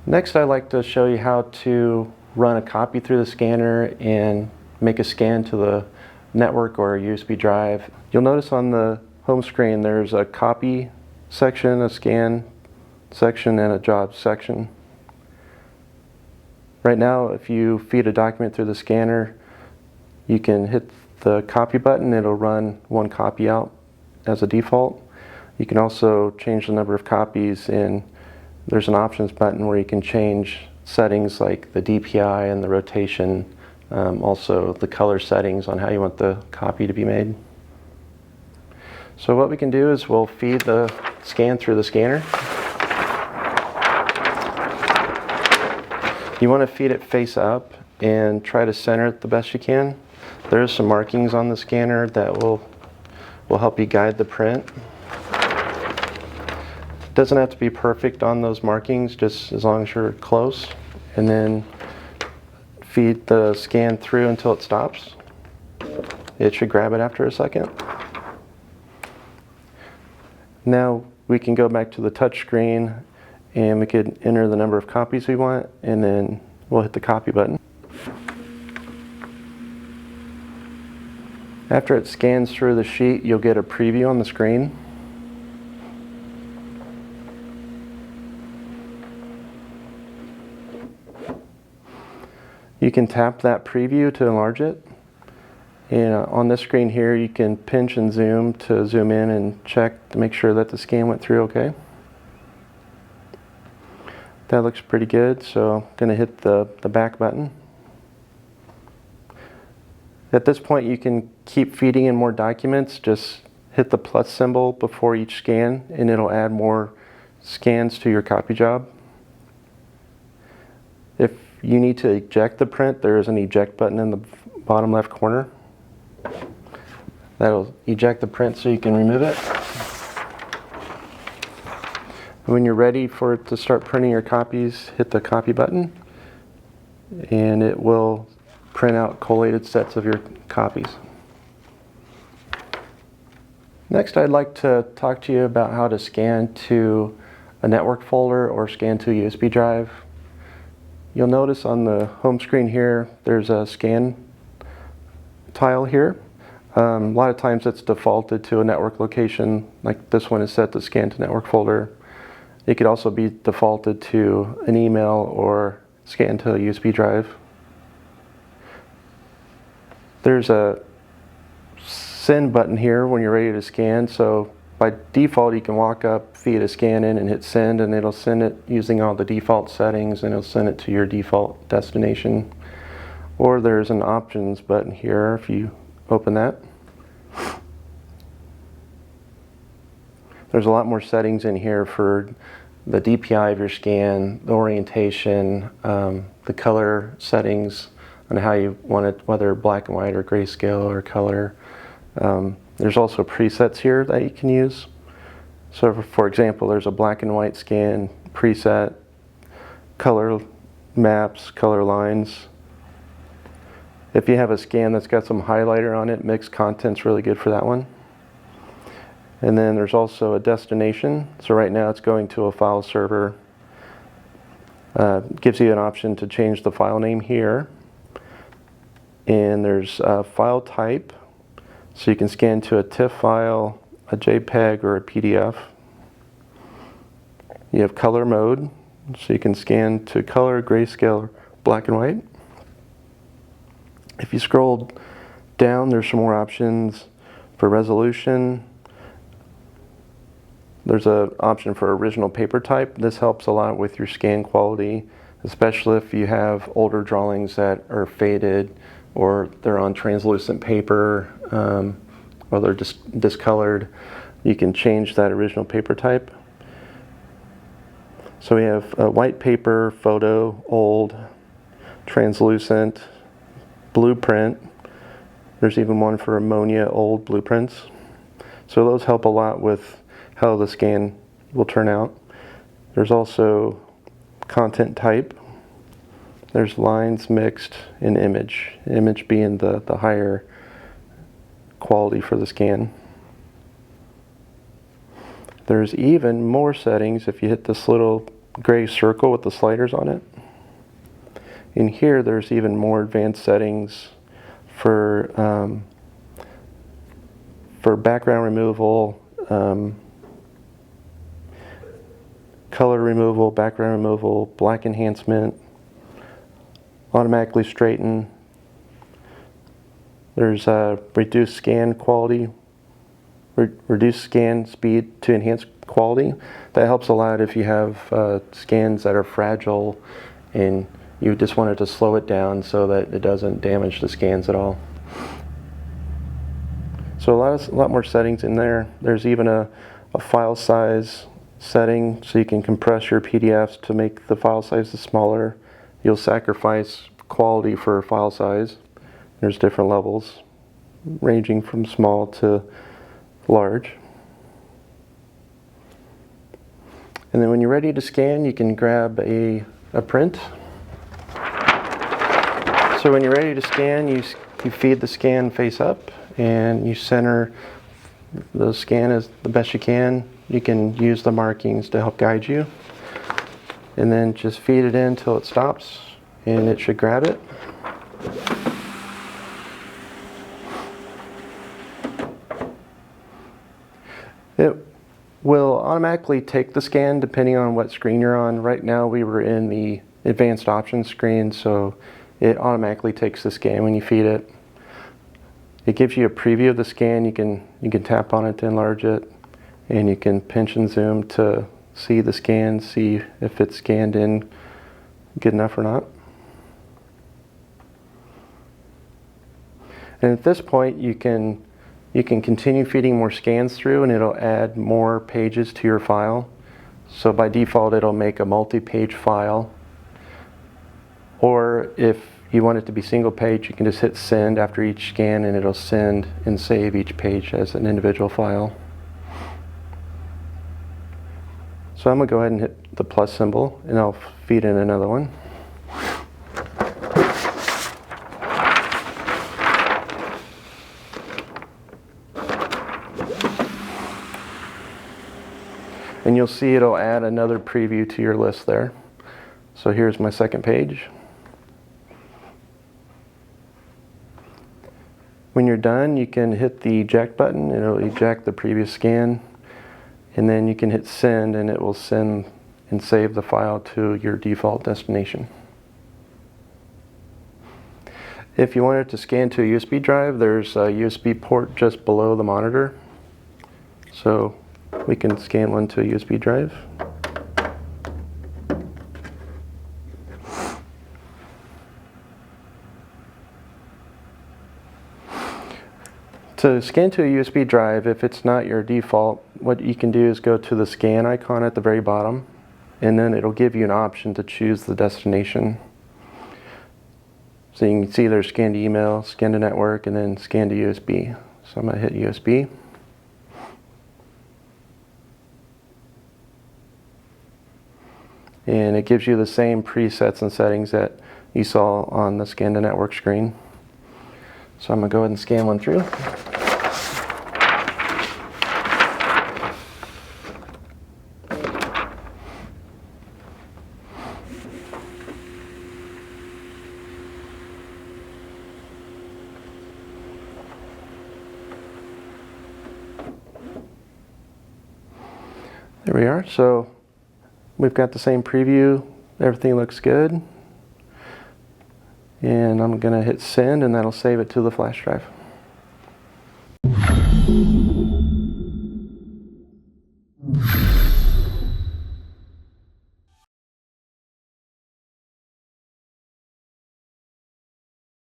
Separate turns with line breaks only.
Next, I'd like to show you how to run a copy through the scanner and make a scan to the network or a USB drive. You'll notice on the home screen there's a copy section, a scan section, and a job section. Right now, if you feed a document through the scanner, you can hit the copy button. It'll run one copy out as a default. You can also change the number of copies, and there's an options button where you can change settings like the DPI and the rotation, also the color settings on how you want the copy to be made. So what we can do is we'll feed the scan through the scanner. You want to feed it face up and try to center it the best you can. There's some markings on the scanner that will help you guide the print. It doesn't have to be perfect on those markings, just as long as you're close. And then feed the scan through until it stops. It should grab it after a second. Now we can go back to the touch screen and we could enter the number of copies we want, and then we'll hit the copy button. After it scans through the sheet, you'll get a preview on the screen. You can tap that preview to enlarge it. And on this screen here, you can pinch and zoom to zoom in and check to make sure that the scan went through okay. That looks pretty good, so I'm going to hit the back button. At this point, you can keep feeding in more documents. Just hit the plus symbol before each scan, and it'll add more scans to your copy job. If you need to eject the print, there is an eject button in the bottom left corner. That'll eject the print so you can remove it. When you're ready for it to start printing your copies, hit the copy button, and it will print out collated sets of your copies. Next, I'd like to talk to you about how to scan to a network folder or scan to a USB drive. You'll notice on the home screen here, there's a scan tile here. A lot of times it's defaulted to a network location, like this one is set to scan to network folder. It could also be defaulted to an email or scan to a USB drive. There's a send button here when you're ready to scan, so by default you can walk up, feed a scan in, and hit send, and it'll send it using all the default settings, and it'll send it to your default destination. Or there's an options button here if you open that. There's a lot more settings in here for the DPI of your scan, the orientation, the color settings, and how you want it, whether black and white or grayscale or color. There's also presets here that you can use. So for example, there's a black and white scan preset, color maps, color lines. If you have a scan that's got some highlighter on it, mixed content's really good for that one. And then there's also a destination. So right now it's going to a file server. Gives you an option to change the file name here. And there's a file type. So you can scan to a TIFF file, a JPEG, or a PDF. You have color mode. So you can scan to color, grayscale, black and white. If you scroll down, there's some more options for resolution. There's an option for original paper type. This helps a lot with your scan quality, especially if you have older drawings that are faded or they're on translucent paper or they're just discolored. You can change that original paper type. So we have white paper, photo, old, translucent, blueprint. There's even one for ammonia, old blueprints. So those help a lot with how the scan will turn out. There's also content type. There's lines, mixed, and image. Image being the higher quality for the scan. There's even more settings. If you hit this little gray circle with the sliders on it. In here, there's even more advanced settings for background removal, color removal, background removal, black enhancement, automatically straighten. There's reduced scan quality, reduce scan speed to enhance quality. That helps a lot if you have scans that are fragile and you just wanted to slow it down so that it doesn't damage the scans at all. So a lot more settings in there. There's even a file size setting, so you can compress your PDFs to make the file sizes smaller. You'll sacrifice quality for file size. There's different levels ranging from small to large. And then when you're ready to scan, you can grab a print. So when you're ready to scan, you feed the scan face up and you center the scan as the best you can. You can use the markings to help guide you. And then just feed it in until it stops and it should grab it. It will automatically take the scan depending on what screen you're on. Right now we were in the advanced options screen, so it automatically takes the scan when you feed it. It gives you a preview of the scan. You can tap on it to enlarge it, and you can pinch and zoom to see the scan, see if it's scanned in good enough or not. And at this point you can continue feeding more scans through and it'll add more pages to your file. So by default it'll make a multi-page file. Or if you want it to be single page, you can just hit send after each scan and it'll send and save each page as an individual file. So I'm going to go ahead and hit the plus symbol and I'll feed in another one. And you'll see it'll add another preview to your list there. So here's my second page. When you're done, you can hit the eject button. It'll eject the previous scan. And then you can hit send and it will send and save the file to your default destination. If you wanted to scan to a USB drive, there's a USB port just below the monitor. So we can scan one to a USB drive. To scan to a USB drive, if it's not your default, what you can do is go to the scan icon at the very bottom, and then it'll give you an option to choose the destination. So you can see there's scan to email, scan to network, and then scan to USB. So I'm going to hit USB. And it gives you the same presets and settings that you saw on the scan to network screen. So I'm going to go ahead and scan one through. There we are. So we've got the same preview. Everything looks good. And I'm going to hit send and that'll save it to the flash drive.